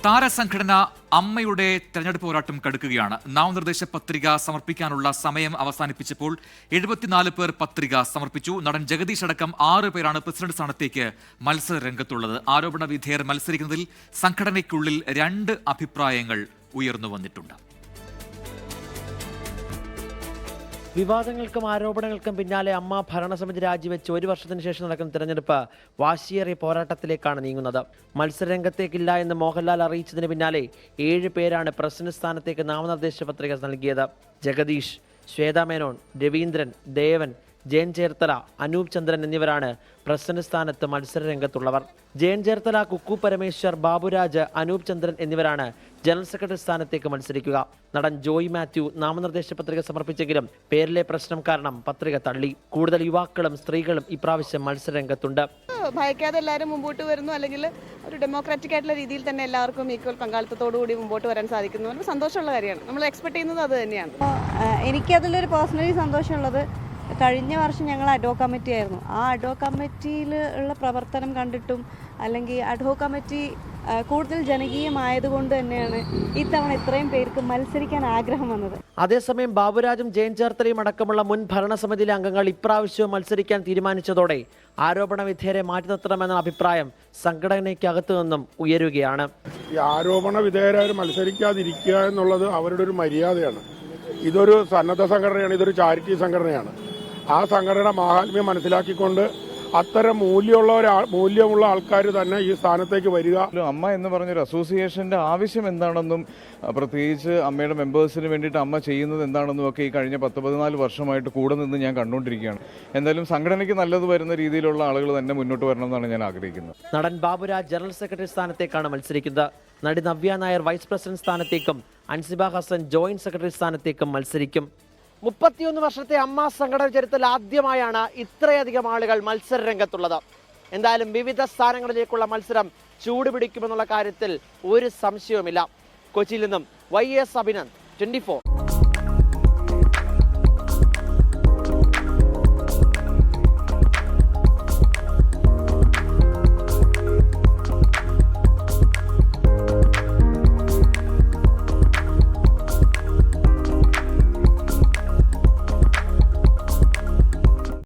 താരസംഘടന അമ്മയുടെ തെരഞ്ഞെടുപ്പ് പോരാട്ടം കടുക്കുകയാണ്. നാമനിർദ്ദേശ പത്രിക സമർപ്പിക്കാനുള്ള സമയം അവസാനിപ്പിച്ചപ്പോൾ 74 പേർ പത്രിക സമർപ്പിച്ചു. നടൻ ജഗദീഷ് അടക്കം 6 പേരാണ് പ്രസിഡന്റ് സ്ഥാനത്തേക്ക് മത്സര രംഗത്തുള്ളത്. ആരോപണ വിധേയർ മത്സരിക്കുന്നതിൽ സംഘടനയ്ക്കുള്ളിൽ 2 അഭിപ്രായങ്ങൾ ഉയർന്നു വന്നിട്ടുണ്ട്. വിവാദങ്ങൾക്കും ആരോപണങ്ങൾക്കും പിന്നാലെ അമ്മ ഭരണസമിതി രാജിവെച്ച് 1 വർഷത്തിന് ശേഷം നടക്കുന്ന തെരഞ്ഞെടുപ്പ് വാശിയേറിയ പോരാട്ടത്തിലേക്കാണ് നീങ്ങുന്നത്. മത്സരരംഗത്തേക്കില്ല എന്ന് മോഹൻലാൽ അറിയിച്ചതിന് പിന്നാലെ 7 പേരാണ് പ്രസിഡന്റ് സ്ഥാനത്തേക്ക് നാമനിർദ്ദേശ പത്രിക നൽകിയത്. ജഗദീഷ്, ശ്വേതാ മേനോൻ, രവീന്ദ്രൻ, ദേവൻ, ജയൻ ചേർത്തല, അനൂപ് ചന്ദ്രൻ എന്നിവരാണ് പ്രസിഡന്റ് സ്ഥാനത്ത് മത്സര രംഗത്തുള്ളവർ. ജയൻ ചേർത്തല, കുക്കു പരമേശ്വർ, ബാബുരാജ്, അനൂപ് ചന്ദ്രൻ എന്നിവരാണ് ജനറൽ സെക്രട്ടറി സ്ഥാനത്തേക്ക് മത്സരിക്കുക. നടൻ ജോയ് മാത്യു നാമനിർദ്ദേശ പത്രിക സമർപ്പിച്ചെങ്കിലും പേരിലെ പ്രശ്നം കാരണം പത്രിക തള്ളി. കൂടുതൽ യുവാക്കളും സ്ത്രീകളും ഇപ്രാവശ്യം മത്സര രംഗത്തുണ്ട്. ഭയക്കാതെ എല്ലാവരും മുമ്പോട്ട് വരുന്നു, അല്ലെങ്കിൽ ഒരു ഡെമോക്രാറ്റിക് ആയിട്ടുള്ള രീതിയിൽ തന്നെ എല്ലാവർക്കും ഈക്വൽ പങ്കാളിത്തത്തോടുകൂടി മുമ്പോട്ട് വരാൻ സാധിക്കുന്നു. സന്തോഷമുള്ള കാര്യമാണ്. നമ്മൾ എക്സ്പെക്ട് ചെയ്യുന്നത് അത് തന്നെയാണ്. എനിക്കതിലൊരു പേഴ്സണലി സന്തോഷമുള്ളത്, കഴിഞ്ഞ വർഷം ഞങ്ങൾ അഡ്വോ കമ്മിറ്റി ആയിരുന്നു. ആ അഡ്വോ കമ്മിറ്റിയിൽ ഉള്ള പ്രവർത്തനം കണ്ടിട്ടും അല്ലെങ്കിൽ അഡ്വോ കമ്മിറ്റി കൂടുതൽ ജനകീയമായതുകൊണ്ട് തന്നെയാണ് ഇത്തവണ ഇത്രയും പേർക്ക് മത്സരിക്കാൻ ആഗ്രഹം വന്നത്. അതേസമയം ബാബുരാജും ജയൻ ചേർത്തലയും അടക്കമുള്ള മുൻ ഭരണസമിതിയിലെ അംഗങ്ങൾ ഇപ്രാവശ്യവും മത്സരിക്കാൻ തീരുമാനിച്ചതോടെ ആരോപണ വിധേയരെ മാറ്റി നിർത്തണമെന്ന അഭിപ്രായം സംഘടനയ്ക്കകത്തു നിന്നും ഉയരുകയാണ്. ഈ ആരോപണ വിധേയരായി മത്സരിക്കാതിരിക്കുക എന്നുള്ളത് അവരുടെ ഒരു മര്യാദയാണ്. ഇതൊരു സന്നദ്ധ സംഘടനയാണ്, ഇതൊരു ചാരിറ്റി സംഘടനയാണ്. ആ സംഘടന മാഹാത്മ്യം മനസ്സിലാക്കിക്കൊണ്ട് അത്തരം മൂല്യമുള്ള ആൾക്കാർ തന്നെ ഈ സ്ഥാനത്തേക്ക് വരിക. അമ്മ എന്ന് പറഞ്ഞൊരു അസോസിയേഷന്റെ ആവശ്യം എന്താണെന്നും പ്രത്യേകിച്ച് അമ്മയുടെ മെമ്പേഴ്സിന് വേണ്ടിയിട്ട് അമ്മ ചെയ്യുന്നത് എന്താണെന്നും ഒക്കെ ഈ കഴിഞ്ഞ 10-14 വർഷമായിട്ട് കൂടെ നിന്ന് ഞാൻ കണ്ടുകൊണ്ടിരിക്കുകയാണ്. എന്തായാലും സംഘടനയ്ക്ക് നല്ലത് വരുന്ന രീതിയിലുള്ള ആളുകൾ തന്നെ മുന്നോട്ട് വരണമെന്നാണ് ഞാൻ ആഗ്രഹിക്കുന്നത്. നടൻ ബാബുരാജ് ജനറൽ സെക്രട്ടറി സ്ഥാനത്തേക്കാണ് മത്സരിക്കുന്നത്. നടി നവ്യ നായർ വൈസ് പ്രസിഡന്റ് സ്ഥാനത്തേക്കും അൻസിബ ഹസൻ ജോയിന്റ് സെക്രട്ടറി സ്ഥാനത്തേക്കും മത്സരിക്കും. 31 വർഷത്തെ അമ്മ സംഘടന ചരിത്രത്തിൽ ആദ്യമായാണ് ഇത്രയധികം ആളുകൾ മത്സര രംഗത്തുള്ളത്. എന്തായാലും വിവിധ സ്ഥാനങ്ങളിലേക്കുള്ള മത്സരം ചൂടുപിടിക്കുമെന്നുള്ള കാര്യത്തിൽ ഒരു സംശയവുമില്ല. കൊച്ചിയിൽ നിന്നും YS അഭിനന്ദ്, 24.